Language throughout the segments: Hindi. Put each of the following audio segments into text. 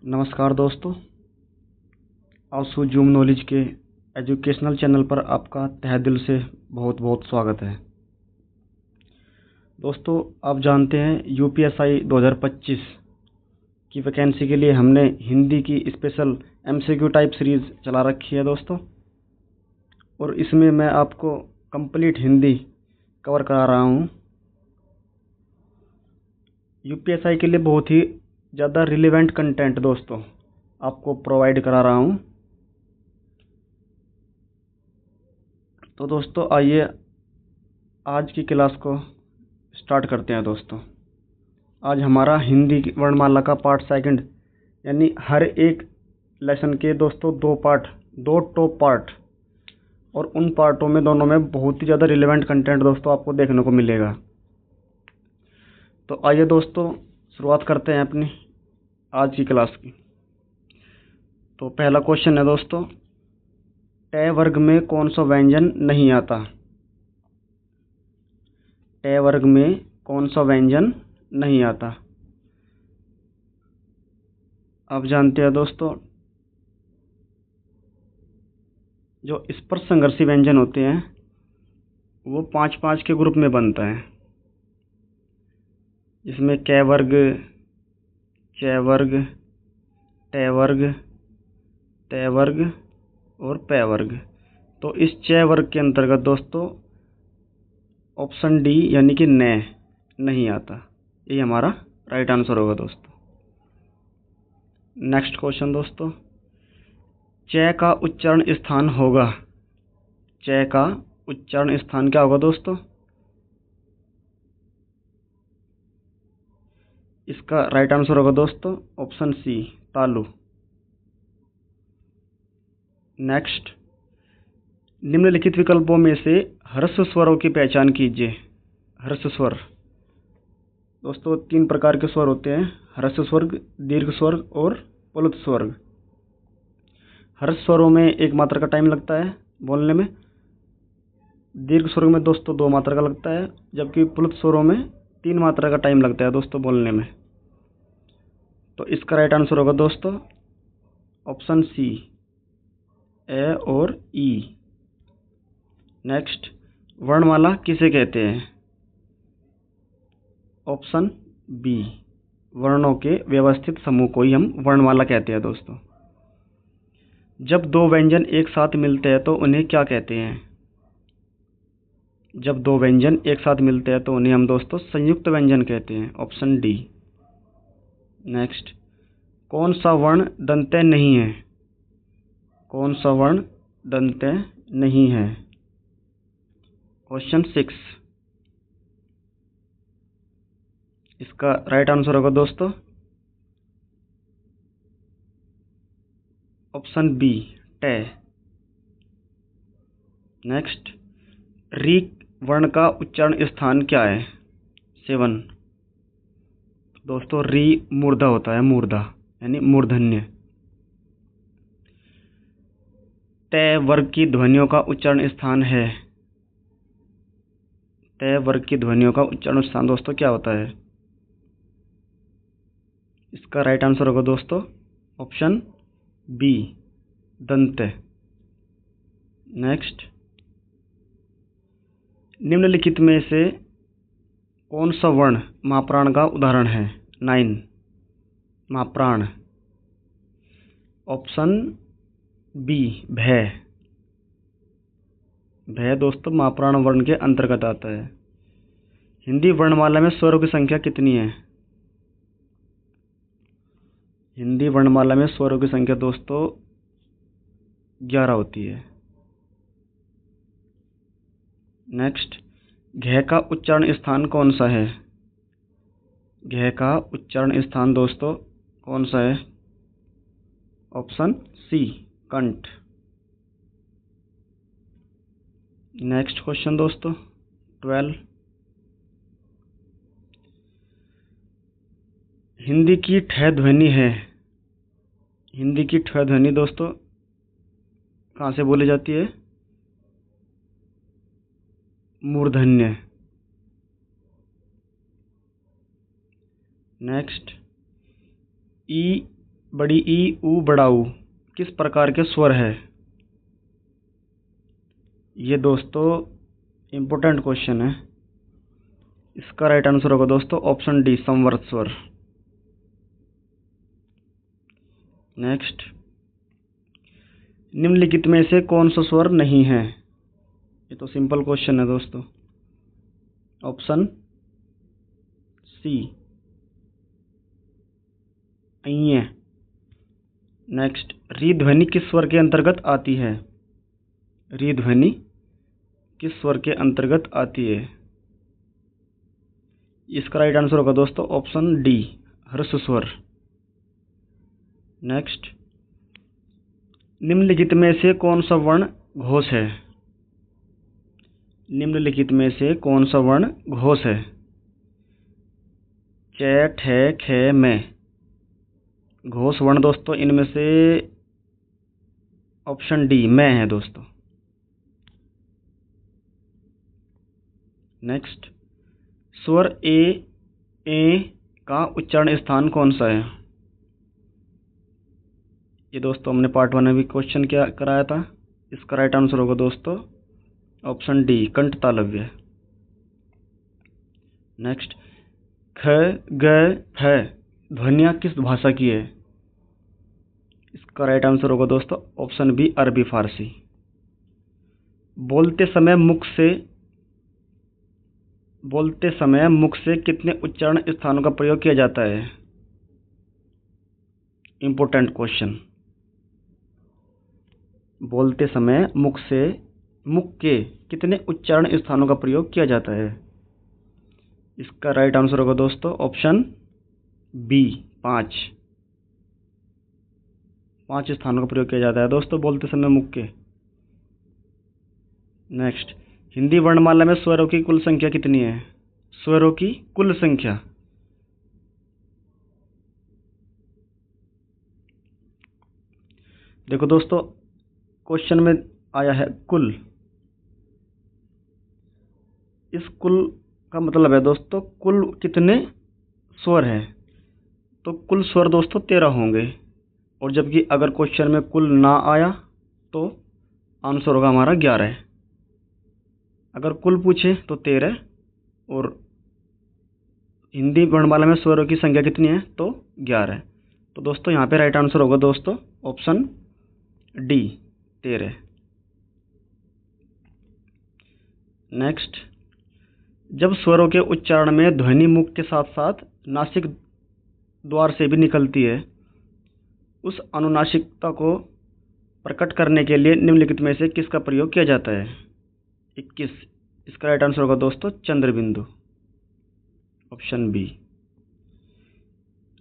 नमस्कार दोस्तों, आंसू जूम नॉलेज के एजुकेशनल चैनल पर आपका तहे दिल से बहुत बहुत स्वागत है। दोस्तों, आप जानते हैं यूपीएसआई 2025 की वैकेंसी के लिए हमने हिंदी की स्पेशल एमसीक्यू टाइप सीरीज़ चला रखी है दोस्तों, और इसमें मैं आपको कंप्लीट हिंदी कवर करा रहा हूँ। यूपीएसआई के लिए बहुत ही ज़्यादा रिलेवेंट कंटेंट दोस्तों आपको प्रोवाइड करा रहा हूँ। तो दोस्तों आइए आज की क्लास को स्टार्ट करते हैं। दोस्तों आज हमारा हिंदी की वर्णमाला का पार्ट सेकंड, यानी हर एक लेसन के दोस्तों दो टॉप पार्ट, और उन पार्टों में दोनों में बहुत ही ज़्यादा रिलेवेंट कंटेंट दोस्तों आपको देखने को मिलेगा। तो आइए दोस्तों शुरुआत करते हैं अपनी आज की क्लास की। तो पहला क्वेश्चन है दोस्तों, ट वर्ग में कौन सा व्यंजन नहीं आता? ट वर्ग में कौन सा व्यंजन नहीं आता? आप जानते हैं दोस्तों, जो स्पर्श संघर्षी व्यंजन होते हैं वो 5-5 के ग्रुप में बनता है, जिसमें क वर्ग, च वर्ग, ट वर्ग, त वर्ग और प वर्ग। तो इस च वर्ग के अंतर्गत दोस्तों ऑप्शन डी यानी कि नहीं आता, ये हमारा राइट आंसर होगा दोस्तों। नेक्स्ट क्वेश्चन दोस्तों, च का उच्चारण स्थान होगा, च का उच्चारण स्थान क्या होगा दोस्तों? इसका राइट आंसर होगा दोस्तों ऑप्शन सी, तालु। नेक्स्ट, निम्नलिखित विकल्पों में से ह्रस्व स्वरों की पहचान कीजिए। ह्रस्व स्वर दोस्तों 3 प्रकार के स्वर होते हैं, ह्रस्व स्वर्ग, दीर्घ स्वर्ग और प्लुत स्वर्ग। ह्रस्व स्वरों में 1 मात्रा का टाइम लगता है बोलने में, दीर्घ स्वर्ग में दोस्तों 2 मात्रा का लगता है, जबकि प्लुत स्वरों में 3 मात्रा का टाइम लगता है दोस्तों बोलने में। तो इसका राइट आंसर होगा दोस्तों ऑप्शन सी, ए और ई। नेक्स्ट, वर्णमाला किसे कहते हैं? ऑप्शन बी, वर्णों के व्यवस्थित समूह को ही हम वर्णमाला कहते हैं दोस्तों। जब 2 व्यंजन एक साथ मिलते हैं तो उन्हें क्या कहते हैं? जब 2 व्यंजन एक साथ मिलते हैं तो उन्हें हम दोस्तों संयुक्त व्यंजन कहते हैं, ऑप्शन डी। नेक्स्ट, कौन सा वर्ण दंत्य नहीं है? कौन सा वर्ण दंत्य नहीं है? क्वेश्चन 6, इसका राइट आंसर होगा दोस्तों ऑप्शन बी, ट। नेक्स्ट, री वर्ण का उच्चारण स्थान क्या है? 7 दोस्तों, री मूर्धा होता है, मूर्धा यानी मूर्धन्य। ट वर्ग की ध्वनियों का उच्चारण स्थान है, ट वर्ग की ध्वनियों का उच्चारण स्थान दोस्तों क्या होता है? इसका राइट आंसर होगा दोस्तों ऑप्शन बी, दंत। नेक्स्ट, निम्नलिखित में से कौन सा वर्ण माप्राण का उदाहरण है? 9 माप्राण, ऑप्शन बी, भय। भय दोस्तों माप्राण वर्ण के अंतर्गत आता है। हिंदी वर्णमाला में स्वरों की संख्या कितनी है? हिंदी वर्णमाला में स्वरों की संख्या दोस्तों 11 होती है। नेक्स्ट, घ का उच्चारण स्थान कौन सा है? घ का उच्चारण स्थान दोस्तों कौन सा है? ऑप्शन सी, कंठ। नेक्स्ट क्वेश्चन दोस्तों 12, हिंदी की ठ ध्वनि है, हिंदी की ठ ध्वनि दोस्तों कहाँ से बोली जाती है? मूर्धन्य। नेक्स्ट, ई बड़ी ई ऊ बड़ा ऊ किस प्रकार के स्वर है? ये दोस्तों इम्पोर्टेंट क्वेश्चन है। इसका राइट आंसर होगा दोस्तों ऑप्शन डी, संवर्त स्वर। नेक्स्ट, निम्नलिखित में से कौन सा स्वर नहीं है? ये तो सिंपल क्वेश्चन है दोस्तों, ऑप्शन सी, ऐ। नेक्स्ट, री ध्वनि किस स्वर के अंतर्गत आती है? री ध्वनि किस स्वर के अंतर्गत आती है? इसका राइट आंसर होगा दोस्तों ऑप्शन डी, हर्ष स्वर। नेक्स्ट, निम्नलिखित में से कौन सा वर्ण घोष है? निम्नलिखित में से कौन सा वर्ण घोष है? च, ठ, ख, में। घोष वर्ण दोस्तों इनमें से ऑप्शन डी, में है दोस्तों। नेक्स्ट, स्वर ए का उच्चारण स्थान कौन सा है? ये दोस्तों हमने पार्ट 1 में भी क्वेश्चन क्या कराया था। इसका राइट आंसर होगा दोस्तों ऑप्शन डी, कंठ तालव्य। नेक्स्ट, ख, ग, फ ध्वनियाँ किस भाषा की है? इसका राइट आंसर होगा दोस्तों ऑप्शन बी, अरबी फारसी। बोलते समय मुख से कितने उच्चारण स्थानों का प्रयोग किया जाता है? Important question. बोलते समय मुख के कितने उच्चारण स्थानों का प्रयोग किया जाता है? इसका राइट आंसर होगा दोस्तों ऑप्शन बी, 5 स्थानों का प्रयोग किया जाता है दोस्तों बोलते समय मुख के। नेक्स्ट, हिंदी वर्णमाला में स्वरों की कुल संख्या कितनी है? स्वरों की कुल संख्या। देखो दोस्तों, क्वेश्चन में आया है कुल। इस कुल का मतलब है दोस्तों कुल कितने स्वर हैं, तो कुल स्वर दोस्तों 13 होंगे। और जबकि अगर क्वेश्चन में कुल ना आया तो आंसर होगा हमारा 11। अगर कुल पूछे तो 13, और हिंदी वर्णमाला में स्वरों की संख्या कितनी है तो 11। तो दोस्तों यहाँ पे राइट आंसर होगा दोस्तों ऑप्शन डी, 13। नेक्स्ट, जब स्वरों के उच्चारण में ध्वनि मुख के साथ साथ नासिक द्वार से भी निकलती है, उस अनुनासिकता को प्रकट करने के लिए निम्नलिखित में से किसका प्रयोग किया जाता है? 21। इसका राइट आंसर होगा दोस्तों चंद्र बिंदु, ऑप्शन बी।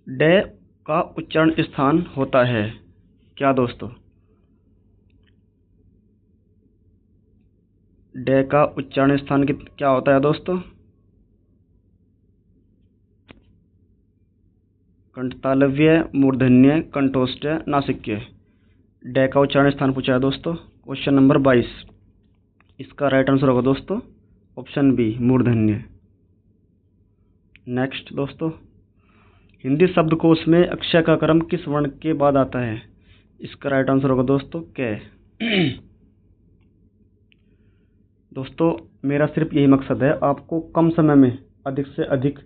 ड का उच्चारण स्थान होता है क्या दोस्तों? ड का उच्चारण स्थान क्या होता है दोस्तों? कंठतालव्य, मूर्धन्य, कंठोष्ठ, नासिक्य। ड का उच्चारण स्थान पूछा है दोस्तों क्वेश्चन नंबर 22। इसका राइट आंसर होगा दोस्तों ऑप्शन बी, मूर्धन्य। नेक्स्ट दोस्तों, हिंदी शब्दकोश में अक्षय का क्रम किस वर्ण के बाद आता है? इसका राइट आंसर होगा दोस्तों क। दोस्तों मेरा सिर्फ यही मकसद है, आपको कम समय में अधिक से अधिक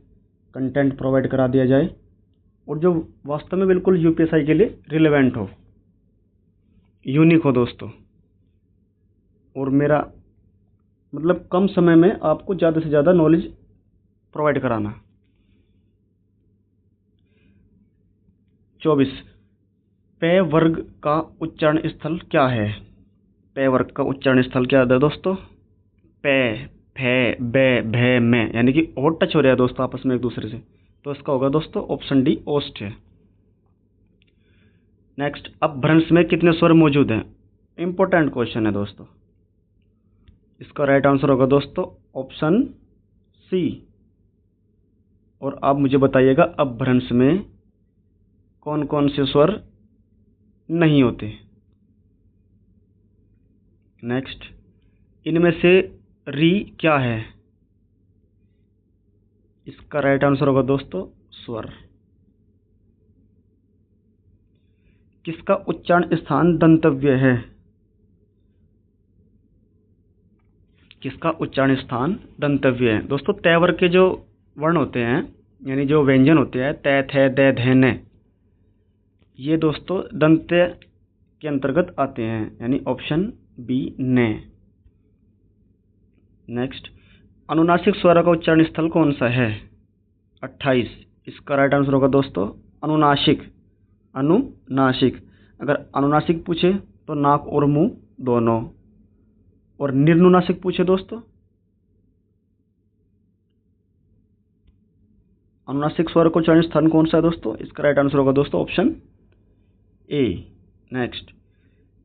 कंटेंट प्रोवाइड करा दिया जाए और जो वास्तव में बिल्कुल यूपीएससी के लिए रिलेवेंट हो, यूनिक हो दोस्तों। और मेरा मतलब कम समय में आपको ज़्यादा से ज़्यादा नॉलेज प्रोवाइड कराना। 24, पे वर्ग का उच्चारण स्थल क्या है? पे वर्ग का उच्चारण स्थल क्या है दोस्तों? पे, फे, बे, भे, में, यानी कि और टच हो रहा है दोस्तों आपस में एक दूसरे से, तो इसका होगा दोस्तों ऑप्शन डी, ओष्ठ है। नेक्स्ट, अपभ्रंश में कितने स्वर मौजूद हैं? इंपॉर्टेंट क्वेश्चन है दोस्तों। इसका राइट आंसर होगा दोस्तों ऑप्शन सी। और आप मुझे बताइएगा अपभ्रंश में कौन कौन से स्वर नहीं होते। नेक्स्ट, इनमें से री क्या है? इसका राइट आंसर होगा दोस्तों स्वर। किसका उच्चारण स्थान दंतव्य है? किसका उच्चारण स्थान दंतव्य है? दोस्तों तय वर्ग के जो वर्ण होते हैं यानी जो व्यंजन होते हैं तय थे दे धे ने, ये दोस्तों दंत्य के अंतर्गत आते हैं यानी ऑप्शन बी ने। नेक्स्ट, अनुनासिक स्वर का उच्चारण स्थल कौन सा है? 28। इसका राइट आंसर होगा दोस्तों अनुनासिक। अनुनासिक। अगर अनुनासिक पूछे तो नाक और मुंह दोनों, और निर्नुनासिक पूछे दोस्तों, अनुनासिक स्वर का उच्चारण स्थान कौन सा है दोस्तों? इसका राइट आंसर होगा दोस्तों ऑप्शन ए। नेक्स्ट,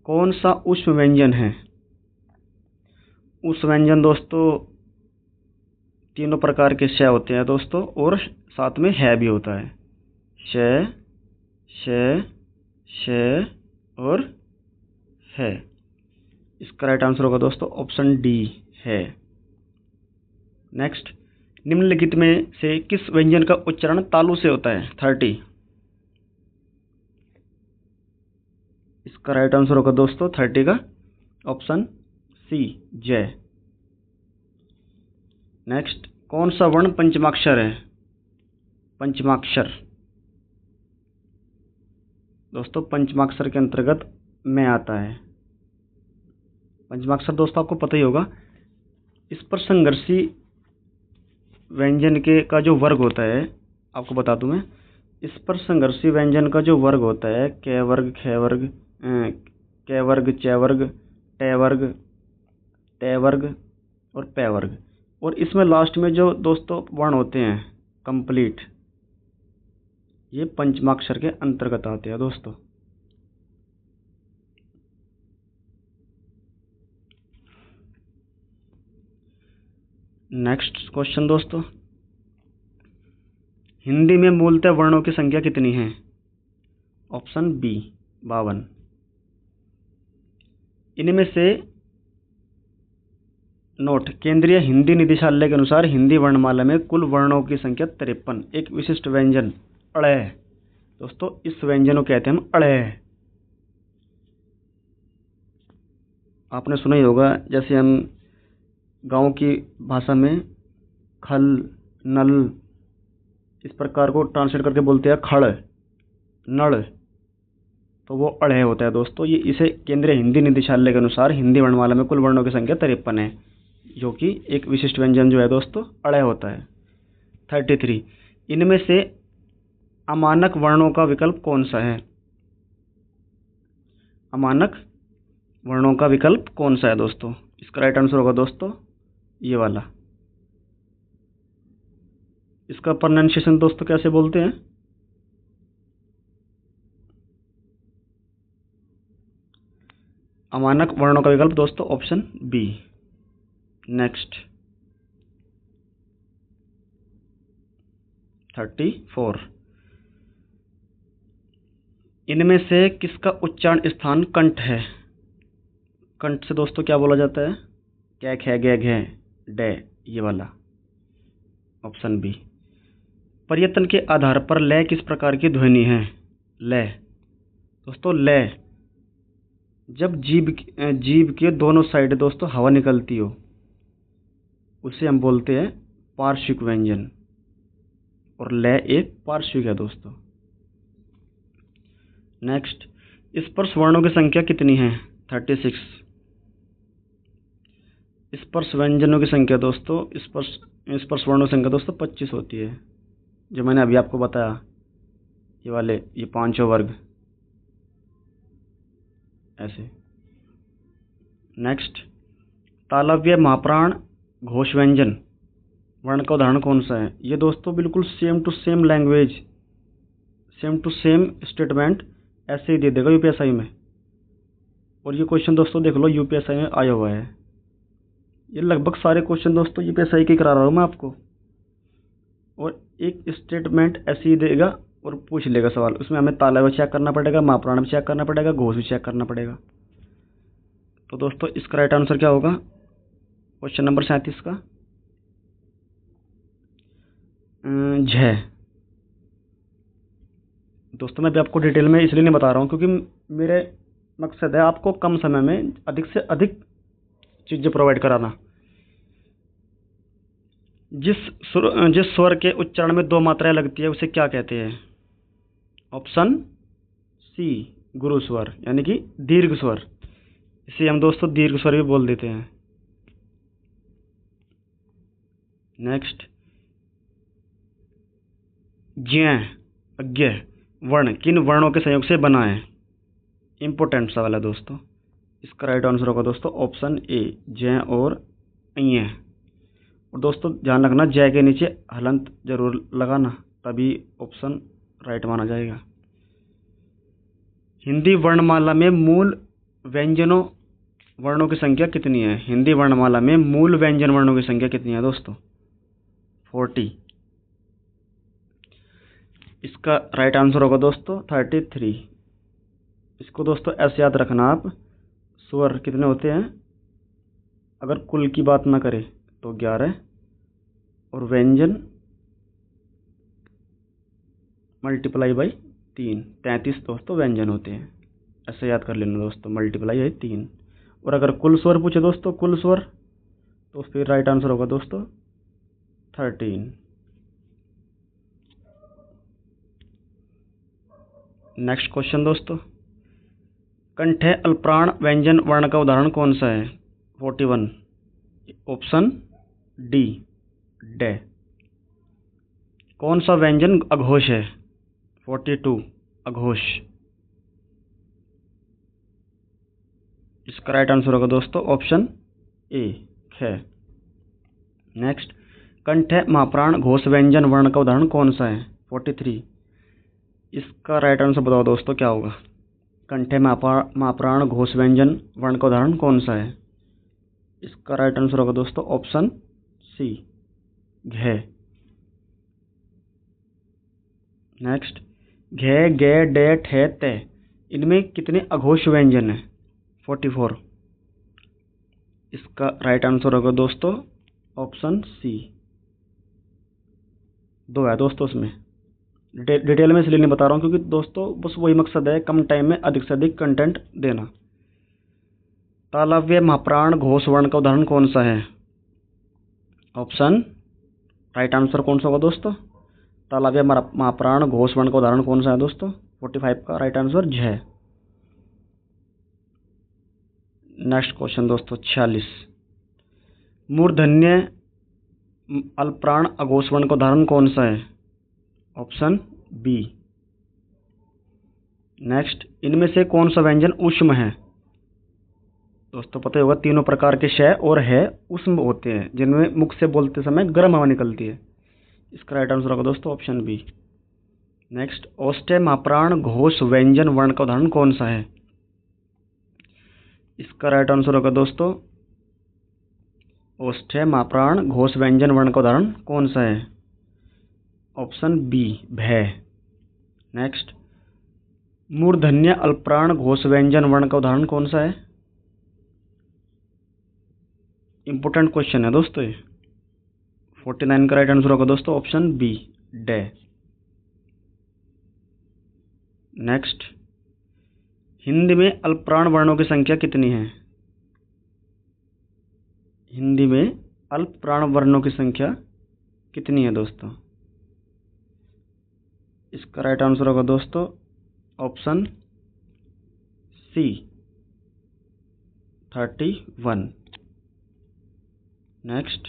कौन सा ऊष्म व्यंजन है? ऊष्म व्यंजन दोस्तों तीनों प्रकार के श होते हैं दोस्तों, और साथ में है भी होता है। श, श, श और है। इसका राइट आंसर होगा दोस्तों ऑप्शन डी है। नेक्स्ट, निम्नलिखित में से किस व्यंजन का उच्चारण तालु से होता है? 30। इसका राइट आंसर होगा दोस्तों 30 का ऑप्शन सी जय। नेक्स्ट, कौन सा वर्ण पंचमाक्षर है? पंचमाक्षर दोस्तों पंचमाक्षर के अंतर्गत में आता है। पंचमाक्षर दोस्तों आपको पता ही होगा। इस पर संघर्षी व्यंजन के का जो वर्ग होता है आपको बता दूं मैं। इस पर संघर्षी व्यंजन का जो वर्ग होता है क वर्ग, ख वर्ग, क वर्ग, च वर्ग, ट वर्ग, ट वर्ग और प वर्ग, और इसमें लास्ट में जो दोस्तों वर्ण होते हैं कंप्लीट, ये पंचमाक्षर के अंतर्गत आते हैं दोस्तों। नेक्स्ट क्वेश्चन दोस्तों, हिंदी में मूलतः वर्णों की संख्या कितनी है? Option B 52। इनमें से नोट, केंद्रीय हिंदी निदेशालय के अनुसार हिंदी वर्णमाला में कुल वर्णों की संख्या 53। एक विशिष्ट व्यंजन अड़ दोस्तों, इस व्यंजन को कहते हैं हम अड़। आपने सुना ही होगा, जैसे हम गांव की भाषा में खल, नल इस प्रकार को ट्रांसलेट करके बोलते हैं खड़, नड़, तो वो अड़ होता है दोस्तों। ये इसे केंद्रीय हिंदी निदेशालय के अनुसार हिंदी वर्णमाला में कुल वर्णों की संख्या 53 है, जो कि एक विशिष्ट व्यंजन जो है दोस्तों अड़ होता है। 33, इनमें से अमानक वर्णों का विकल्प कौन सा है? अमानक वर्णों का विकल्प कौन सा है दोस्तों? इसका राइट आंसर होगा दोस्तों ये वाला। इसका प्रोनाउंसिएशन दोस्तों कैसे बोलते हैं? अमानक वर्णों का विकल्प दोस्तों ऑप्शन बी। नेक्स्ट 34, इनमें से किसका उच्चारण स्थान कंठ है? कंठ से दोस्तों क्या बोला जाता है? कै, खे, गे, घे, डे, ये वाला ऑप्शन बी। प्रयत्न के आधार पर लय किस प्रकार की ध्वनि है? लय दोस्तों, लय जब जीभ के दोनों साइड दोस्तों हवा निकलती हो उसे हम बोलते हैं पार्श्विक व्यंजन, और लय एक पार्श्विक है दोस्तों। नेक्स्ट, स्पर्श वर्णों की संख्या कितनी है? 36। स्पर्श व्यंजनों की संख्या दोस्तों स्पर्श वर्णों की संख्या दोस्तों 25 होती है, जो मैंने अभी आपको बताया, ये वाले ये पांचों वर्ग ऐसे। नेक्स्ट, तालव्य, महाप्राण, घोष व्यंजन वर्ण का उदाहरण कौन सा है? ये दोस्तों बिल्कुल same to same language, same to same statement ऐसे ही दे देगा यूपीएसआई में, और ये क्वेश्चन दोस्तों देख लो यूपीएसआई में आया हुआ है। ये लगभग सारे क्वेश्चन दोस्तों यूपीएसआई के करा रहा हूँ मैं आपको, और एक स्टेटमेंट ऐसे ही देगा और पूछ लेगा सवाल। उसमें हमें तालव्य चेक करना पड़ेगा, महाप्राण भी चेक करना पड़ेगा, घोष भी चेक करना पड़ेगा। तो दोस्तों इसका राइट आंसर क्या होगा क्वेश्चन नंबर 37 का? झ दोस्तों मैं भी आपको डिटेल में इसलिए नहीं बता रहा हूँ क्योंकि मेरे मकसद है आपको कम समय में अधिक से अधिक चीज़ें प्रोवाइड कराना। जिस स्वर के उच्चारण में दो मात्राएं लगती है उसे क्या कहते हैं? ऑप्शन सी, गुरु स्वर यानी कि दीर्घ स्वर। इसे हम दोस्तों दीर्घ स्वर भी बोल देते हैं। नेक्स्ट, ज्ञ अज्ञ वर्ण किन वर्णों के संयोग से बना है? इंपॉर्टेंट सवाल है दोस्तों। इसका राइट आंसर होगा दोस्तों ऑप्शन ए, ज्ञ और अञ। और दोस्तों ध्यान रखना, जय के नीचे हलंत जरूर लगाना, तभी ऑप्शन राइट माना जाएगा। हिंदी वर्णमाला में मूल व्यंजनों वर्णों की संख्या कितनी है? हिंदी वर्णमाला में मूल व्यंजन वर्णों की संख्या कितनी है दोस्तों? 40। इसका राइट आंसर होगा दोस्तों 33। इसको दोस्तों ऐसे याद रखना आप, स्वर कितने होते हैं अगर कुल की बात ना करें तो 11, और व्यंजन मल्टीप्लाई बाई 3, 33 दोस्तों व्यंजन होते हैं। ऐसे याद कर लेना दोस्तों, मल्टीप्लाई है 3। और अगर कुल स्वर पूछे दोस्तों, कुल स्वर, तो फिर राइट आंसर होगा दोस्तों 13। नेक्स्ट क्वेश्चन दोस्तों, कंठ अल्पप्राण व्यंजन वर्ण का उदाहरण कौन सा है? 41। Option D, day. कौन सा व्यंजन अघोष है? 42, अघोष। इसका राइट आंसर होगा दोस्तों ऑप्शन ए, ख। नेक्स्ट, कंठ महाप्राण घोष व्यंजन वर्ण का उदाहरण कौन सा है? 43। इसका राइट आंसर बताओ दोस्तों क्या होगा? कंठ महाप्राण घोष व्यंजन वर्ण का उदाहरण कौन सा है? इसका राइट आंसर होगा दोस्तों ऑप्शन सी, घ। नेक्स्ट, घ, गे, डे, ठे, ते, इनमें कितने अघोष व्यंजन हैं? 44। इसका राइट आंसर होगा दोस्तों ऑप्शन सी, 2 है दोस्तों। इसमें डिटेल में इसलिए नहीं बता रहा हूँ क्योंकि दोस्तों बस वही मकसद है, कम टाइम में अधिक से अधिक कंटेंट देना। तालव्य महाप्राण घोष वर्ण का उदाहरण कौन सा है? ऑप्शन राइट आंसर कौन सा होगा दोस्तों? तालव्य महाप्राण घोष वर्ण का उदाहरण कौन सा है दोस्तों? 45 का राइट आंसर झ। नेक्स्ट क्वेश्चन दोस्तों 46, मूर्धन्य अल्पप्राण अघोष वर्ण का उदाहरण कौन सा है? Option B. नेक्स्ट, इनमें से कौन सा व्यंजन ऊष्म है? दोस्तों पता होगा तीनों प्रकार के श और है ऊष्म होते हैं, जिनमें मुख से बोलते समय गर्म हवा निकलती है। इसका राइट आंसर होगा दोस्तों ऑप्शन बी। नेक्स्ट, औष्ठ्य महाप्राण घोष व्यंजन वर्ण का उदाहरण कौन सा है? इसका राइट आंसर होगा दोस्तों औष्ठ्य महाप्राण घोष व्यंजन वर्ण का उदाहरण कौन सा है? ऑप्शन बी, भय। नेक्स्ट, मूर्धन्य अल्पप्राण घोष व्यंजन वर्ण का उदाहरण कौन सा है? इंपोर्टेंट क्वेश्चन है दोस्तों ये। 49 का राइट आंसर होगा दोस्तों ऑप्शन बी, डे। नेक्स्ट, हिंदी में अल्पप्राण वर्णों की संख्या कितनी है? हिंदी में अल्पप्राण वर्णों की संख्या कितनी है दोस्तों? इसका राइट आंसर होगा दोस्तों ऑप्शन सी, 31। नेक्स्ट,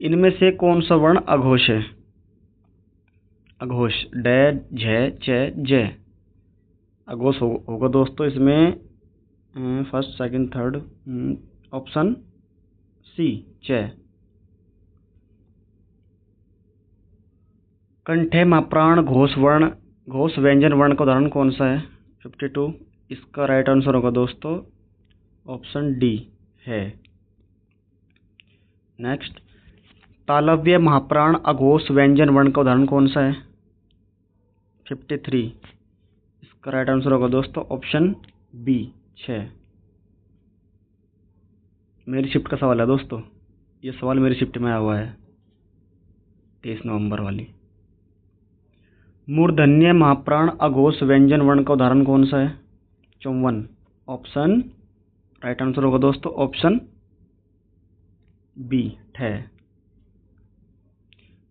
इनमें से कौन सा वर्ण अघोष है? अघोष, डे, झ, च, ज। अघोष होगा दोस्तों इसमें first, second, third, option C, च। कंठे महाप्राण घोष व्यंजन वर्ण का उदाहरण कौन सा है? 52। इसका राइट आंसर होगा दोस्तों ऑप्शन डी, है। नेक्स्ट, तालव्य महाप्राण अघोष व्यंजन वर्ण का उदाहरण कौन सा है? 53। इसका राइट आंसर होगा दोस्तों ऑप्शन बी, 6। मेरी शिफ्ट का सवाल है दोस्तों, ये सवाल मेरी शिफ्ट में आया हुआ है 23 नवंबर वाली। मूर्धन्य महाप्राण अघोष व्यंजन वर्ण का उदाहरण कौन सा है? 54 ऑप्शन राइट आंसर होगा दोस्तों ऑप्शन बी ठे।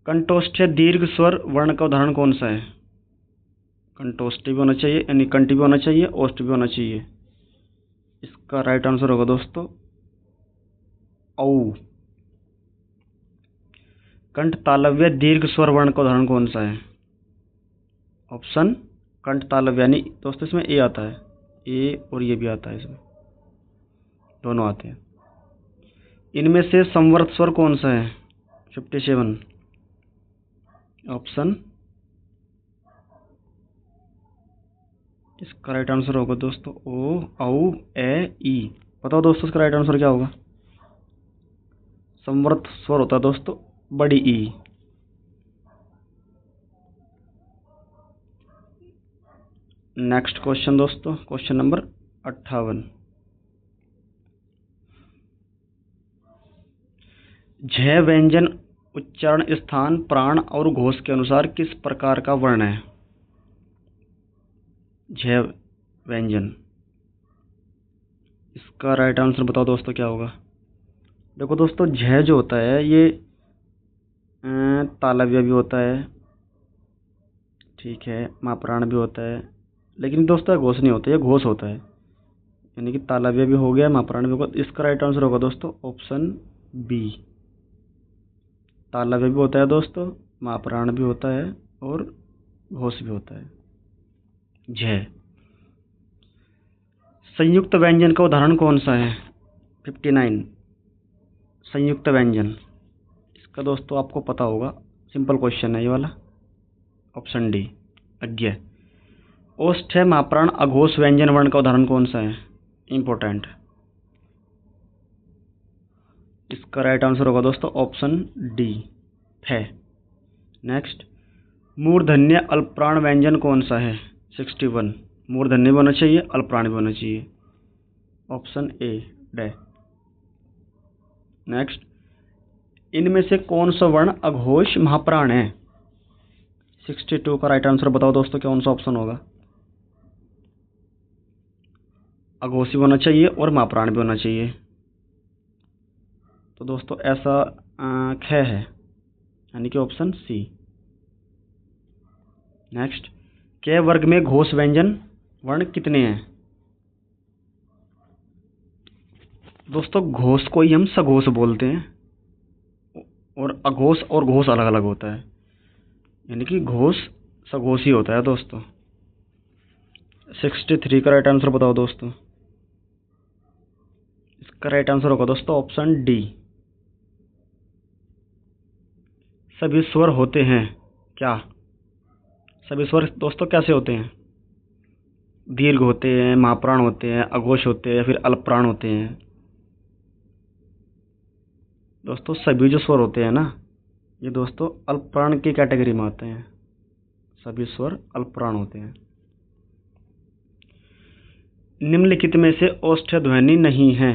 कंठोष्ठ्य दीर्घ स्वर वर्ण का उदाहरण कौन सा है? कंठोष्ठ्य भी होना चाहिए यानी कंठ भी होना चाहिए, ओष्ठ भी होना चाहिए। इसका राइट आंसर होगा दोस्तों औ। कंठ तालव्य दीर्घ स्वर वर्ण का उदाहरण कौन सा है? ऑप्शन कंठ तालव्य यानी दोस्तों इसमें ए आता है, ए और ये भी आता है, इसमें दोनों आते हैं। इनमें से संवर्त स्वर कौन सा है? 57 ऑप्शन इसका राइट आंसर होगा दोस्तों ओ औ ए ई। बताओ दोस्तों इसका राइट आंसर क्या होगा? संवर्त स्वर होता है दोस्तों बड़ी ई। नेक्स्ट क्वेश्चन दोस्तों, क्वेश्चन नंबर 58। झ व्यंजन उच्चारण स्थान प्राण और घोष के अनुसार किस प्रकार का वर्ण है? झ व्यंजन, इसका राइट आंसर बताओ दोस्तों क्या होगा? देखो दोस्तों झ जो होता है ये तालव्य भी होता है, ठीक है, माप्राण भी होता है, लेकिन दोस्तों घोष नहीं होता, ये घोष होता है, यानी कि तालव्य भी हो गया, माप्राण भी होगा। इसका राइट आंसर होगा दोस्तों ऑप्शन बी। तालव्य भी होता है दोस्तों, माप्राण भी होता है और घोष भी होता है। झ संयुक्त व्यंजन का उदाहरण कौन सा है? 59 संयुक्त व्यंजन, इसका दोस्तों आपको पता होगा, सिंपल क्वेश्चन है ये वाला, ऑप्शन डी अज्ञ। ओष्ठ माप्राण अघोष व्यंजन वर्ण का उदाहरण कौन सा है? इंपॉर्टेंट, इसका राइट आंसर होगा दोस्तों ऑप्शन डी है। नेक्स्ट, मूर्धन्य अल्पप्राण व्यंजन कौन सा है? 61 मूर्धन्य भी होना चाहिए, अल्पप्राण भी होना चाहिए, ऑप्शन ए डे। नेक्स्ट, इनमें से कौन सा वर्ण अघोष महाप्राण है? 62 का राइट आंसर बताओ दोस्तों कौन सा ऑप्शन होगा? अघोष भी होना चाहिए और महाप्राण भी होना चाहिए, तो दोस्तों ऐसा ख है, यानी कि ऑप्शन सी। नेक्स्ट, के वर्ग में घोष व्यंजन वर्ण कितने हैं? दोस्तों घोष को ही हम सघोष बोलते हैं, और अघोष और घोष अलग अलग होता है, यानी कि घोष सघोष ही होता है दोस्तों। 63 का राइट आंसर बताओ दोस्तों। इसका राइट आंसर होगा दोस्तों ऑप्शन डी, सभी स्वर होते हैं क्या? सभी स्वर दोस्तों कैसे होते हैं? दीर्घ होते हैं, महाप्राण होते हैं, अघोष होते हैं, फिर अल्पप्राण होते हैं। दोस्तों सभी जो स्वर होते हैं ना, ये दोस्तों अल्पप्राण की कैटेगरी में आते हैं, सभी स्वर अल्पप्राण होते हैं। निम्नलिखित में से ओष्ठ्य ध्वनि नहीं है।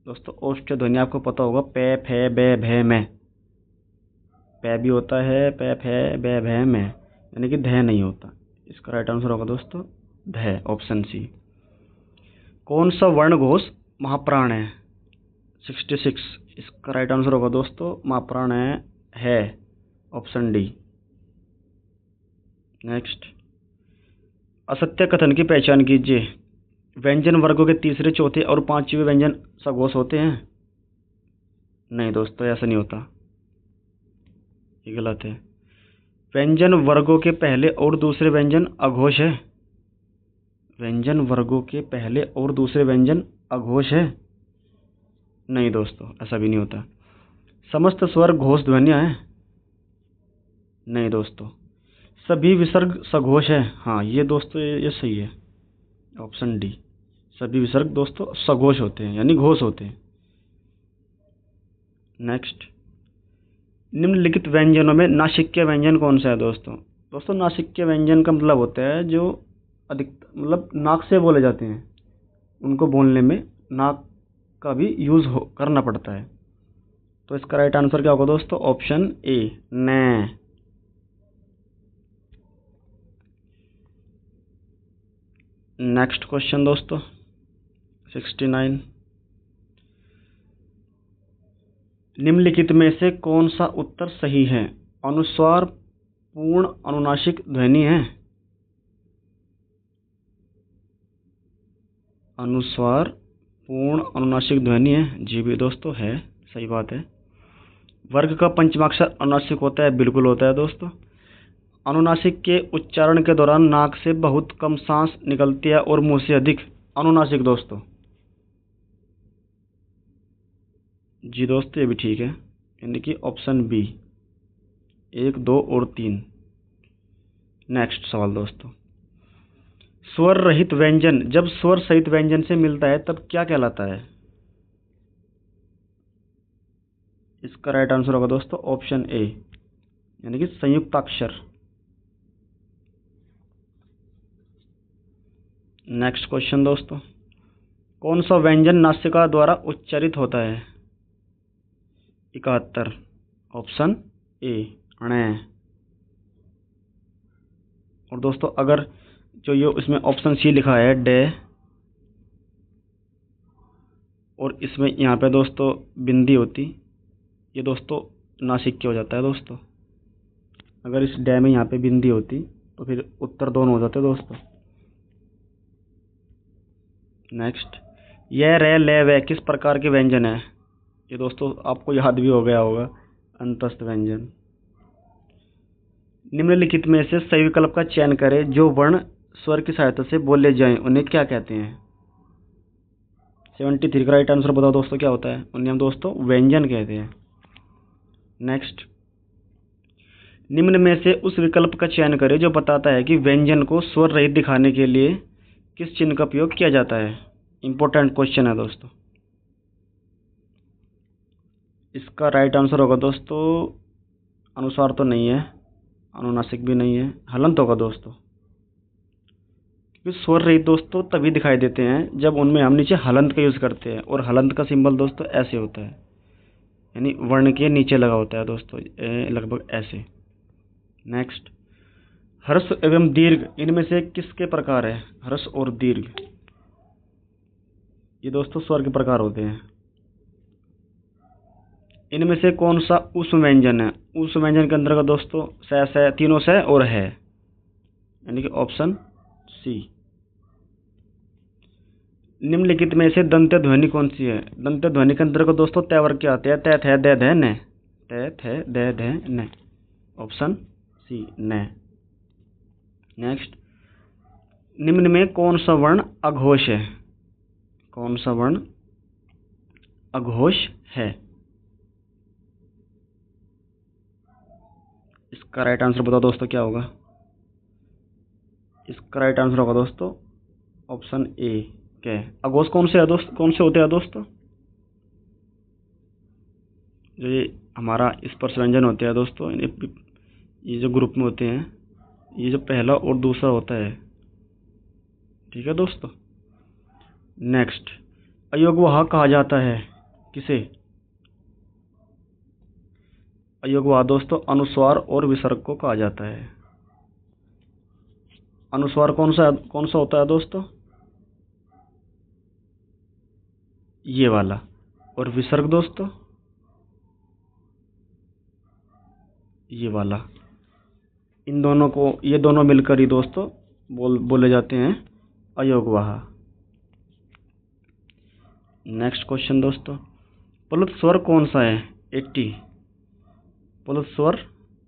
दोस्तों ओष्ठ्य ध्वनि आपको पता होगा, पे फे बे भे में, पे भी होता है, पे फे बे भे में, यानी कि ध नहीं होता। इसका राइट आंसर होगा दोस्तों ध, ऑप्शन सी। कौन सा वर्ण घोष महाप्राण है? 66, इसका राइट आंसर होगा दोस्तों महाप्राण है ऑप्शन डी। नेक्स्ट, असत्य कथन की पहचान कीजिए। व्यंजन वर्गों के तीसरे, चौथे और पांचवें व्यंजन सघोष होते हैं? नहीं दोस्तों ऐसा नहीं होता, ये गलत है। व्यंजन वर्गों के पहले और दूसरे व्यंजन अघोष है? व्यंजन वर्गों के पहले और दूसरे व्यंजन अघोष है? नहीं दोस्तों ऐसा भी नहीं होता। समस्त स्वर घोष ध्वनियाँ हैं? नहीं दोस्तों। सभी विसर्ग सघोष है? हाँ ये दोस्तों ये सही है, ऑप्शन डी। सभी विसर्ग दोस्तों सघोष होते हैं, यानी घोष होते हैं। नेक्स्ट, निम्नलिखित व्यंजनों में नासिक्य व्यंजन कौन सा है दोस्तों? दोस्तों नासिक्य व्यंजन का मतलब होता है जो अधिक मतलब नाक से बोले जाते हैं, उनको बोलने में नाक का भी यूज़ करना पड़ता है। तो इसका राइट आंसर क्या होगा दोस्तों? ऑप्शन ए न। नेक्स्ट क्वेश्चन दोस्तों 69। निम्नलिखित में से कौन सा उत्तर सही है? अनुस्वार पूर्ण अनुनासिक ध्वनि है। अनुस्वार पूर्ण अनुनासिक ध्वनि है। जी भी दोस्तों है, सही बात है। वर्ग का पंचमाक्षर अनुनासिक होता है। बिल्कुल होता है दोस्तों। अनुनासिक के उच्चारण के दौरान नाक से बहुत कम सांस निकलती है और मुंह से अधिक। अनुनासिक दोस्तों। जी दोस्तों ये भी ठीक है, यानी कि ऑप्शन बी 1, 2 और 3। नेक्स्ट सवाल दोस्तों, स्वर रहित व्यंजन जब स्वर सहित व्यंजन से मिलता है तब क्या कहलाता है? इसका राइट आंसर होगा दोस्तों ऑप्शन ए, यानी कि संयुक्ताक्षर। नेक्स्ट क्वेश्चन दोस्तों, कौन सा व्यंजन नासिका द्वारा उच्चारित होता है? 71। ऑप्शन ए ण। और दोस्तों अगर जो ये इसमें ऑप्शन सी लिखा है डे, और इसमें यहाँ पे दोस्तों बिंदी होती, ये दोस्तों नासिक के हो जाता है दोस्तों। अगर इस डे में यहाँ पे बिंदी होती तो फिर उत्तर दोनों हो जाते दोस्तों। नेक्स्ट, यह रे ले वे किस प्रकार के व्यंजन है? ये दोस्तों आपको याद भी हो गया होगा, अंतस्थ व्यंजन। निम्नलिखित में से सही विकल्प का चयन करें। जो वर्ण स्वर की सहायता से बोले जाएं उन्हें क्या कहते हैं? 73 का राइट आंसर बताओ दोस्तों, क्या होता है? उन्हें हम दोस्तों व्यंजन कहते हैं। नेक्स्ट, निम्न में से उस विकल्प का चयन करें जो बताता है कि व्यंजन को स्वर रहित दिखाने के लिए किस चिन्ह का प्रयोग किया जाता है। इंपॉर्टेंट क्वेश्चन है दोस्तों। इसका राइट आंसर होगा दोस्तों, अनुस्वार तो नहीं है, अनुनासिक भी नहीं है, हलंत होगा दोस्तों। क्योंकि स्वर रहित दोस्तों तभी दिखाई देते हैं जब उनमें हम नीचे हलंत का यूज करते हैं, और हलंत का सिंबल दोस्तों ऐसे होता है, यानी वर्ण के नीचे लगा होता है दोस्तों, लगभग ऐसे। नेक्स्ट, हर्ष एवं दीर्घ इनमें से किसके प्रकार है? हर्ष और दीर्घ ये दोस्तों स्वर के प्रकार होते हैं। इनमें से कौन सा उष्म व्यंजन है? उष्म व्यंजन के अंतर्गत दोस्तों से तीनों से और है, यानी कि ऑप्शन सी। निम्नलिखित में से दंत्य ध्वनि कौन सी है? दंत्य ध्वनि के अंतर्गत दोस्तों तय वर्ग के आते हैं, तय थे दे धे न। तय थे दे धे न, ऑप्शन सी न। नेक्स्ट, निम्न में कौन सा वर्ण अघोष है? कौन सा वर्ण अघोष है? इसका राइट आंसर बताओ दोस्तों, क्या होगा? इसका राइट आंसर होगा दोस्तों ऑप्शन ए के। अघोष कौन से है दोस्त, कौन से होते हैं दोस्तों? जो ये हमारा स्पर्श व्यंजन होते हैं दोस्तों, ये जो ग्रुप में होते हैं, ये जो पहला और दूसरा होता है, ठीक है दोस्तों। नेक्स्ट, अयोगवाह कहा जाता है किसे? अयोगवाह दोस्तों अनुस्वार और विसर्ग को कहा जाता है। अनुस्वार कौन सा होता है दोस्तों? ये वाला। और विसर्ग दोस्तों ये वाला। इन दोनों को, ये दोनों मिलकर ही दोस्तों बोले जाते हैं अयोगवाह। नेक्स्ट क्वेश्चन दोस्तों, प्लुत स्वर कौन सा है? 80। प्लुत स्वर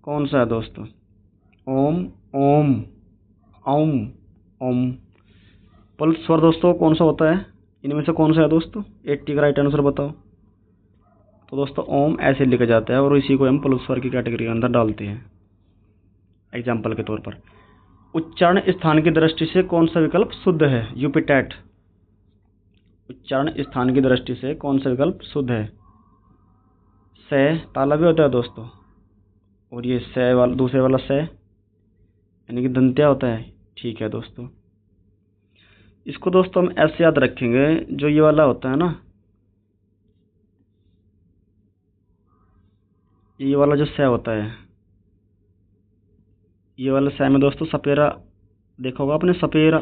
कौन सा है दोस्तों? ओम, ओम, ओम, ओम। प्लुत स्वर दोस्तों कौन सा होता है? इनमें से कौन सा है दोस्तों? 80 का राइट आंसर बताओ। तो दोस्तों ओम ऐसे लिखा जाता है और इसी को हम प्लुत स्वर की कैटेगरी के अंदर डालते हैं। एग्जाम्पल के तौर पर, उच्चारण स्थान की दृष्टि से कौन सा विकल्प शुद्ध है? UP TET. उच्चारण स्थान की दृष्टि से कौन सा विकल्प शुद्ध है? से ताला भी होता है दोस्तों, और ये से वाला, दूसरे वाला से यानी कि दंत्या होता है। ठीक है दोस्तों, इसको दोस्तों हम ऐसे याद रखेंगे, जो ये वाला होता है ना, ये वाला जो से होता है, ये वाला से में दोस्तों सपेरा देखा होगा आपने, सपेरा।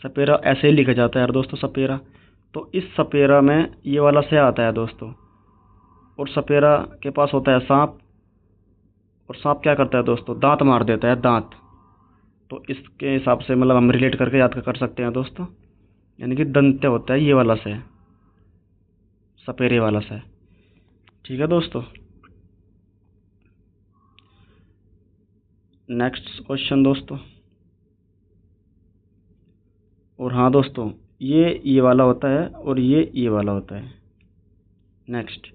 सपेरा ऐसे ही लिखा जाता है यार दोस्तों, सपेरा। तो इस सपेरा में ये वाला से आता है दोस्तों, और सपेरा के पास होता है सांप, और सांप क्या करता है दोस्तों, दांत मार देता है, दांत। तो इसके हिसाब से मतलब हम रिलेट करके याद कर सकते हैं दोस्तों, यानी कि दंत्य होता है ये वाला से, सपेरे वाला से। ठीक है दोस्तों। नेक्स्ट क्वेश्चन दोस्तों। और हाँ दोस्तों, ये वाला होता है और ये वाला होता है। नेक्स्ट,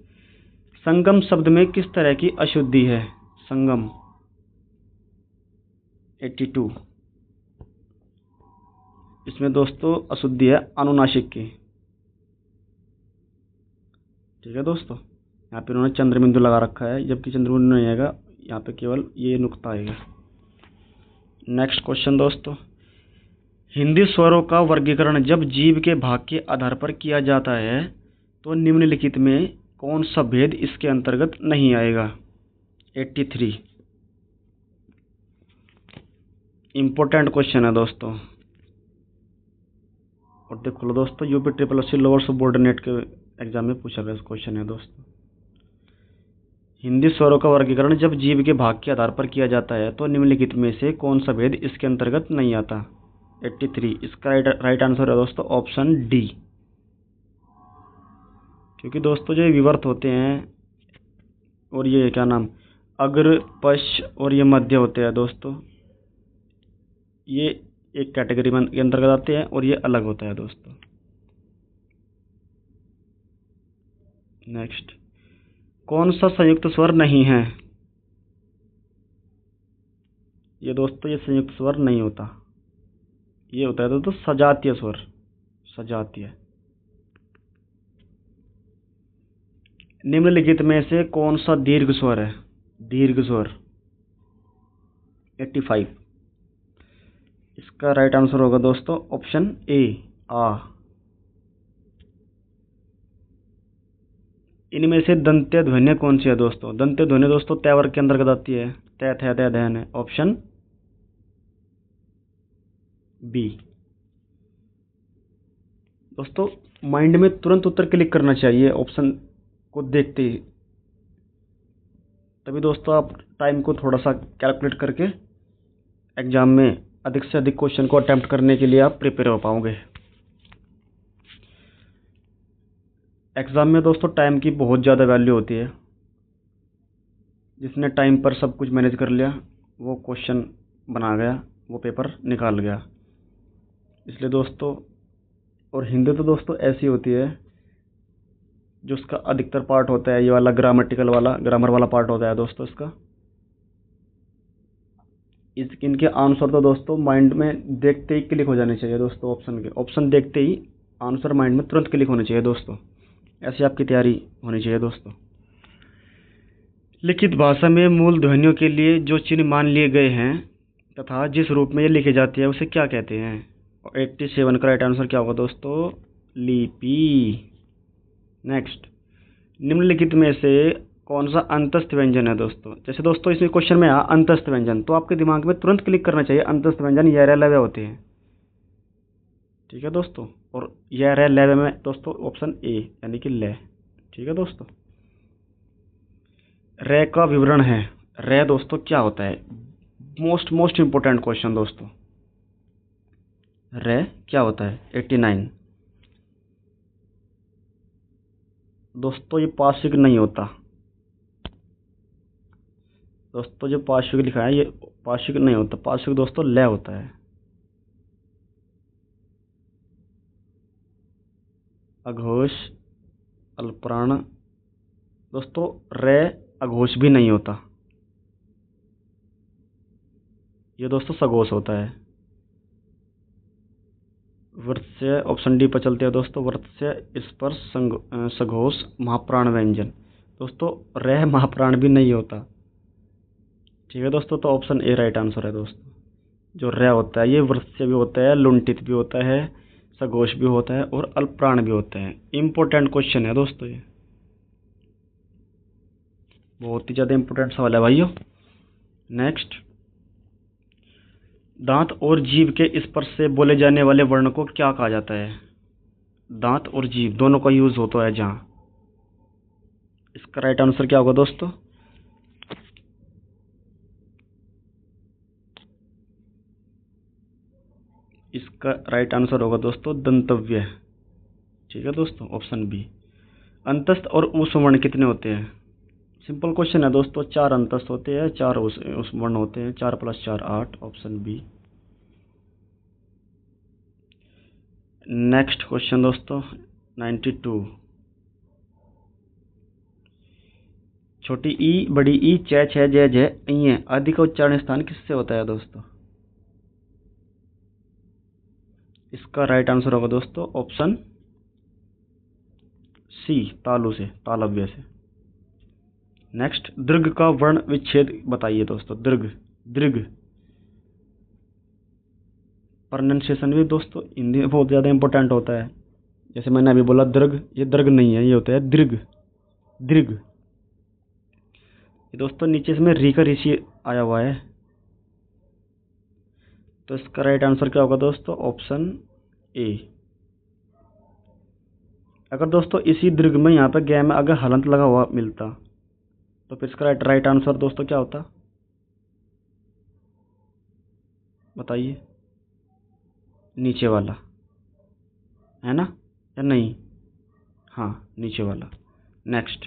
संगम शब्द में किस तरह की अशुद्धि है? संगम 82। इसमें दोस्तों अशुद्धि है अनुनासिक की। ठीक है दोस्तों, यहाँ पे उन्होंने चंद्रबिंदु लगा रखा है, जबकि चंद्रबिंदु नहीं आएगा, यहाँ पे केवल ये नुक्ता आएगा। नेक्स्ट क्वेश्चन दोस्तों, हिंदी स्वरों का वर्गीकरण जब जीव के भाग के आधार पर किया जाता है तो निम्नलिखित में कौन सा भेद इसके अंतर्गत नहीं आएगा? 83। इंपॉर्टेंट क्वेश्चन है दोस्तों, और देख लो दोस्तों, UP triple SC lower subordinate के एग्जाम में पूछा गया क्वेश्चन है दोस्तों। हिंदी स्वरों का वर्गीकरण जब जीव के भाग के आधार पर किया जाता है तो निम्नलिखित में से कौन सा भेद इसके अंतर्गत नहीं आता? 83। इसका राइट आंसर है दोस्तों ऑप्शन डी। क्योंकि दोस्तों जो विवर्त होते हैं और ये क्या नाम, अग्र, पश्च और ये मध्य होते हैं दोस्तों, ये एक कैटेगरी के अंतर्गत आते हैं और ये अलग होता है दोस्तों। नेक्स्ट, कौन सा संयुक्त स्वर नहीं है? ये दोस्तों ये संयुक्त स्वर नहीं होता, ये होता है दोस्तों सजातीय स्वर, सजातीय। निम्नलिखित में से कौन सा दीर्घ स्वर है? दीर्घ स्वर 85। इसका राइट आंसर होगा दोस्तों ऑप्शन ए, आ। इनमें से दंत्य ध्वनि कौन सी है दोस्तों? दंत्य ध्वनि दोस्तों तय वर्ग के अंतर्गत आती है, तय, थ, दै, धैन है, ऑप्शन बी। दोस्तों माइंड में तुरंत उत्तर क्लिक करना चाहिए ऑप्शन को देखते ही, तभी दोस्तों आप टाइम को थोड़ा सा कैलकुलेट करके एग्जाम में अधिक से अधिक क्वेश्चन को अटेम्प्ट करने के लिए आप प्रिपेयर हो पाओगे। एग्ज़ाम में दोस्तों टाइम की बहुत ज़्यादा वैल्यू होती है, जिसने टाइम पर सब कुछ मैनेज कर लिया वो क्वेश्चन बना गया, वो पेपर निकाल गया। इसलिए दोस्तों, और हिंदी तो दोस्तों ऐसी होती है जो उसका अधिकतर पार्ट होता है ये वाला ग्रामेटिकल वाला, ग्रामर वाला पार्ट होता है दोस्तों इसका। इनके आंसर तो दोस्तों माइंड में देखते ही क्लिक हो जाने चाहिए दोस्तों, ऑप्शन देखते ही आंसर माइंड में तुरंत क्लिक होने चाहिए दोस्तों। ऐसी आपकी तैयारी होनी चाहिए दोस्तों। लिखित भाषा में मूल ध्वनियों के लिए जो चिन्ह मान लिए गए हैं तथा जिस रूप में ये लिखी जाती है उसे क्या कहते हैं? 87 का राइट आंसर क्या होगा दोस्तों? लिपि। नेक्स्ट, निम्नलिखित में से कौन सा अंतस्थ व्यंजन है दोस्तों? जैसे दोस्तों इसमें क्वेश्चन में आया अंतस्थ व्यंजन, तो आपके दिमाग में तुरंत क्लिक करना चाहिए अंतस्थ व्यंजन य लव्य होते हैं। ठीक है दोस्तों, और य लव्य में दोस्तों ऑप्शन ए यानी कि ले। ठीक है दोस्तों। रे का विवरण है, रे दोस्तों क्या होता है? मोस्ट इंपोर्टेंट क्वेश्चन दोस्तों, रे क्या होता है? 89। दोस्तों ये पार्श्विक नहीं होता दोस्तों, जो पार्श्विक लिखा है ये पार्श्विक नहीं होता, पार्श्विक दोस्तों लय होता है। अघोष, अल्पप्राण दोस्तों, रे अघोष भी नहीं होता, ये दोस्तों सघोष होता है। वृत्स्य ऑप्शन डी पर चलते हैं दोस्तों, वृत्स्य स्पर्श सघोष महाप्राण व्यंजन दोस्तों, रे महाप्राण भी नहीं होता। ठीक है दोस्तों, तो ऑप्शन ए राइट आंसर है दोस्तों। जो रे होता है ये वृत्स्य भी होता है, लुंठित भी होता है, सघोष भी होता है और अल्पप्राण भी होता है। इंपॉर्टेंट क्वेश्चन है दोस्तों, ये बहुत ही ज़्यादा इंपॉर्टेंट सवाल है भाइयों। नेक्स्ट, दांत और जीभ के स्पर्श से बोले जाने वाले वर्ण को क्या कहा जाता है? दांत और जीभ दोनों का यूज होता है जहां। इसका राइट आंसर क्या होगा दोस्तों? इसका राइट आंसर होगा दोस्तों दंतव्य। ठीक है दोस्तों, ऑप्शन बी। अंतस्थ और ऊष्म वर्ण कितने होते हैं? सिंपल क्वेश्चन है दोस्तों, 4 अंतस्थ होते हैं, 4 ऊष्म वर्ण होते हैं, 4 + 4 8, ऑप्शन बी। नेक्स्ट क्वेश्चन दोस्तों 92। छोटी ई, बड़ी ई, च, छ, ज, झ, ञ आदि का उच्चारण स्थान किससे होता है दोस्तों? इसका राइट आंसर होगा दोस्तों ऑप्शन सी, तालु से, तालव्य से। नेक्स्ट, दीर्घ का वर्ण विच्छेद बताइए दोस्तों। दीर्घ, दीर्घ प्रोनाउंसिएशन भी दोस्तों हिंदी में बहुत ज़्यादा इंपॉर्टेंट होता है। जैसे मैंने अभी बोला दीर्घ, ये दीर्घ नहीं है, ये होता है दीर्घ, दीर्घ। ये दोस्तों नीचे इसमें री का ऋषि आया हुआ है, तो इसका राइट आंसर क्या होगा दोस्तों? Option A. अगर दोस्तों इसी दीर्घ में यहाँ पर गै में अगर हलंत लगा हुआ मिलता तो फिर इसका राइट आंसर दोस्तों क्या होता? बताइए। नीचे वाला है ना, या नहीं? हाँ, नीचे वाला। नेक्स्ट,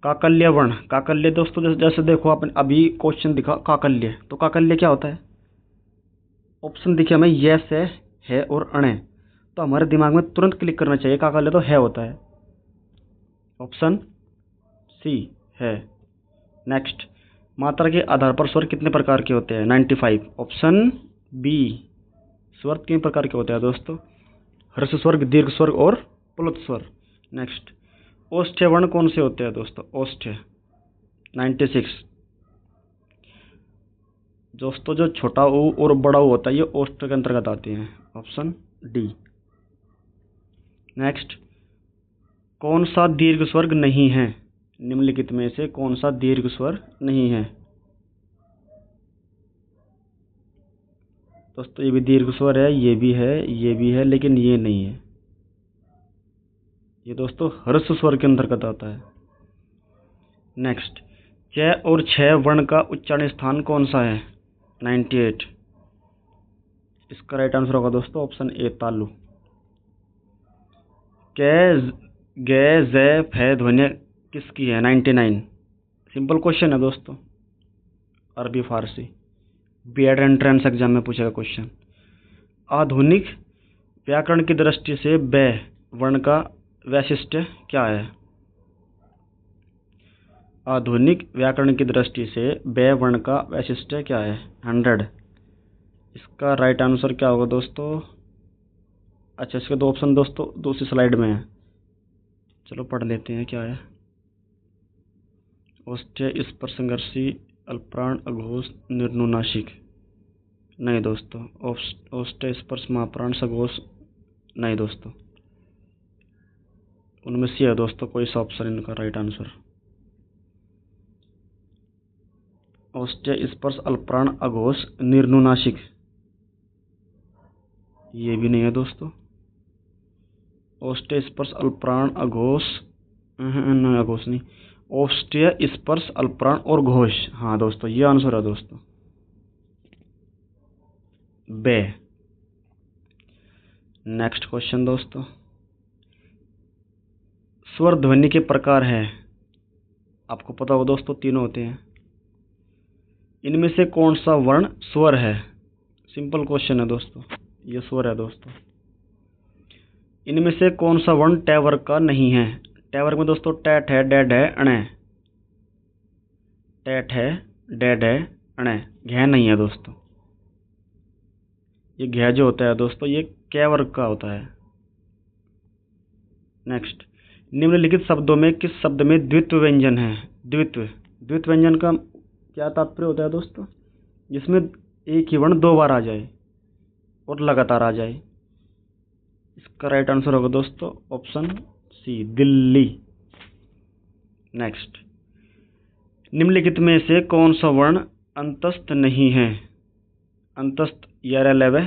काकल्य वर्ण। काकल्य दोस्तों जैसे देखो आपने अभी क्वेश्चन दिखा काकल्य, तो काकल्य क्या होता है? ऑप्शन दिखे हमें यस है और अणे, तो हमारे दिमाग में तुरंत क्लिक करना चाहिए काकल्य तो है होता है, ऑप्शन सी है। नेक्स्ट, मात्रा के आधार पर स्वर कितने प्रकार के होते हैं? 95, ऑप्शन बी। स्वर 3 प्रकार के होते हैं दोस्तों, हर्ष स्वर्ग, दीर्घ स्वर्ग और प्लुत स्वर। नेक्स्ट, ओष्ठ्य वर्ण कौन से होते हैं दोस्तों? ओष्ठ्य 96 दोस्तों, जो छोटा ऊ और बड़ा ऊ होता है ये ओष्ठ्य के अंतर्गत आते हैं, ऑप्शन डी। नेक्स्ट, कौन सा दीर्घ स्वर्ग नहीं है? निम्नलिखित में से कौन सा दीर्घ स्वर नहीं है? दोस्तों ये भी दीर्घ स्वर है, ये भी है, ये भी है, लेकिन ये नहीं है। ये दोस्तों ह्रस्व स्वर के अंतर्गत आता है। नेक्स्ट, च और छ वर्ण का उच्चारण स्थान कौन सा है? 98। इसका राइट आंसर होगा दोस्तों ऑप्शन ए, तालु। कै, गे, ज़, फे ध्वनि किसकी है? 99। सिंपल क्वेश्चन है दोस्तों, अरबी फारसी, बीएड एंट्रेंस एग्जाम में पूछेगा क्वेश्चन। आधुनिक व्याकरण की दृष्टि से ब वर्ण का वैशिष्ट्य क्या है? आधुनिक व्याकरण की दृष्टि से ब वर्ण का वैशिष्ट्य क्या है? 100। इसका राइट आंसर क्या होगा दोस्तों? अच्छा, इसके 2 ऑप्शन दोस्तों दूसरी स्लाइड में है, चलो पढ़ लेते हैं क्या है। ओष्ठ्य, स्पर्शघर्षी, अल्पप्राण, अघोष, निर्नुनासिक। नहीं दोस्तों, ओष्ठ्य, स्पर्श, महाप्राण, सघोष नहीं दोस्तों, उनमें से है दोस्तों कोई सा ऑप्शन इनका राइट आंसर। ओष्ठ्य, स्पर्श, अल्पप्राण, अघोष, निर्नुनासिक ये भी नहीं है दोस्तों। ओष्ठ्य, स्पर्श, अल्पप्राण, अघोष, नहीं अघोष नहीं, ओष्ठ्य, स्पर्श, अल्पप्राण और घोष। हाँ दोस्तों, ये आंसर है दोस्तों बे। नेक्स्ट क्वेश्चन दोस्तों, स्वर ध्वनि के प्रकार है, आपको पता होगा दोस्तों 3 होते हैं, इनमें से कौन सा वर्ण स्वर है? सिंपल क्वेश्चन है दोस्तों, ये स्वर है दोस्तों। इनमें से कौन सा वर्ण ट वर्ग का नहीं है? ट वर्ग में दोस्तों टैट है, डेड है, अणे। टैट है, डेड है, अणे। घ नहीं है दोस्तों, ये घ जो होता है दोस्तों ये क वर्ग का होता है। नेक्स्ट, निम्नलिखित शब्दों में किस शब्द में द्वित्व व्यंजन है? द्वित्व, द्वित्व व्यंजन का क्या तात्पर्य होता है दोस्तों? जिसमें एक ही वर्ण 2 बार आ जाए और लगातार आ जाए। इसका राइट आंसर होगा दोस्तों ऑप्शन सी, दिल्ली। नेक्स्ट, निम्नलिखित में से कौन सा वर्ण अंतस्थ नहीं है? अंतस्थ यार लेवे।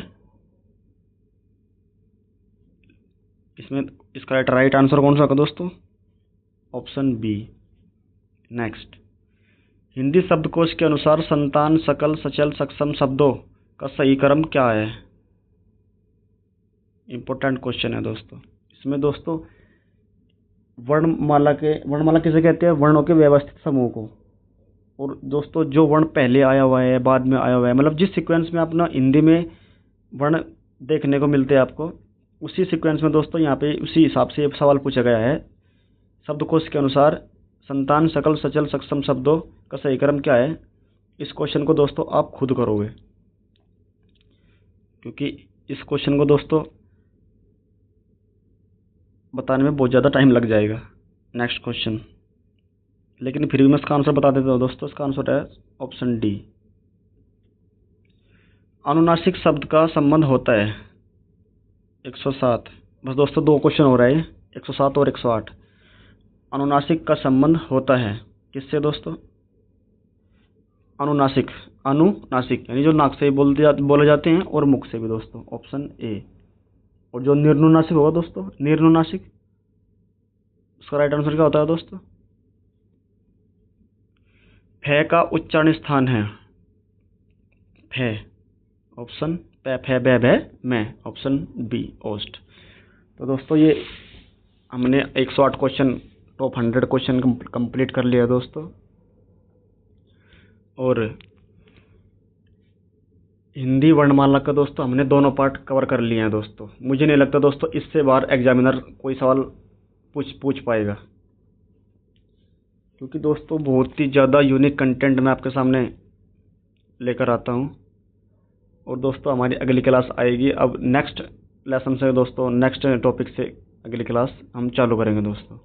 इसमें इसका राइट आंसर कौन सा होगा दोस्तों? Option B. नेक्स्ट, हिंदी शब्दकोश के अनुसार संतान, सकल, सचल, सक्षम शब्दों का सही क्रम क्या है? इंपॉर्टेंट क्वेश्चन है दोस्तों। इसमें दोस्तों वर्णमाला किसे कहते हैं? वर्णों के व्यवस्थित समूह को। और दोस्तों जो वर्ण पहले आया हुआ है, बाद में आया हुआ है, मतलब जिस सीक्वेंस में अपना हिंदी में वर्ण देखने को मिलते हैं आपको, उसी सीक्वेंस में दोस्तों यहाँ पे उसी हिसाब से सवाल पूछा गया है। शब्दकोश के अनुसार संतान, सकल, सचल, सक्षम शब्दों का सही क्रम क्या है? इस क्वेश्चन को दोस्तों आप खुद करोगे, क्योंकि इस क्वेश्चन को दोस्तों बताने में बहुत ज़्यादा टाइम लग जाएगा। नेक्स्ट क्वेश्चन, लेकिन फिर भी मैं इसका आंसर बता देता हूँ दोस्तों। इसका आंसर है ऑप्शन डी। अनुनासिक शब्द का संबंध होता है 107। बस दोस्तों 2 क्वेश्चन हो रहे हैं, 107 और 108। अनुनासिक का संबंध होता है किससे दोस्तों? अनुनासिक, अनुनासिक यानी जो नाक से बोले जाते हैं, और मुख से भी दोस्तों, ऑप्शन ए। और जो निर्नुनासिक होगा दोस्तों, निर्नुनासिक, उसका राइट आंसर क्या होता है दोस्तों? फे का उच्चारण स्थान है फे, ऑप्शन पे, फे, बे, भे, मैं, ऑप्शन बी, ओस्ट। तो दोस्तों ये हमने 108 क्वेश्चन, टॉप 100 क्वेश्चन कंप्लीट कर लिया दोस्तों। और हिंदी वर्णमाला का दोस्तों हमने दोनों पार्ट कवर कर लिए हैं दोस्तों। मुझे नहीं लगता दोस्तों इससे बाहर एग्जामिनर कोई सवाल पूछ पाएगा, क्योंकि दोस्तों बहुत ही ज़्यादा यूनिक कंटेंट मैं आपके सामने लेकर आता हूँ। और दोस्तों हमारी अगली क्लास आएगी अब नेक्स्ट लेसन से दोस्तों, नेक्स्ट टॉपिक से अगली क्लास हम चालू करेंगे दोस्तों।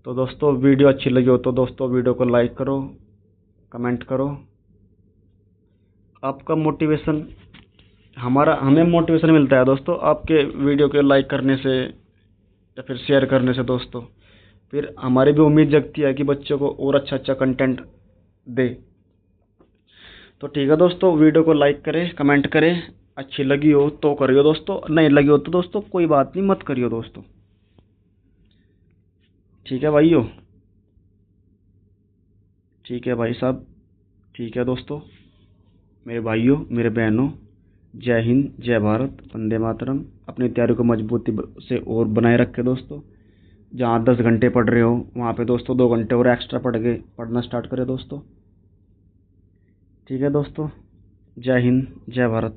तो दोस्तों वीडियो अच्छी लगी हो तो दोस्तों वीडियो को लाइक करो, कमेंट करो। आपका मोटिवेशन, हमें मोटिवेशन मिलता है दोस्तों आपके वीडियो के लाइक करने से या फिर शेयर करने से दोस्तों। फिर हमारी भी उम्मीद जगती है कि बच्चों को और अच्छा कंटेंट दे। तो ठीक है दोस्तों, वीडियो को लाइक करें, कमेंट करें। अच्छी लगी हो तो करियो दोस्तों, नहीं लगी हो तो दोस्तों कोई बात नहीं, मत करियो दोस्तों। ठीक है भाइयों, ठीक है भाई साहब, ठीक है दोस्तों, मेरे भाइयों, मेरे बहनों, जय हिंद, जय भारत, वंदे मातरम। अपनी तैयारी को मजबूती से और बनाए रखें दोस्तों। जहाँ 10 घंटे पढ़ रहे हो वहाँ पे दोस्तों 2 घंटे और एक्स्ट्रा पढ़ना स्टार्ट करें दोस्तों। ठीक है दोस्तों, जय हिंद, जय भारत।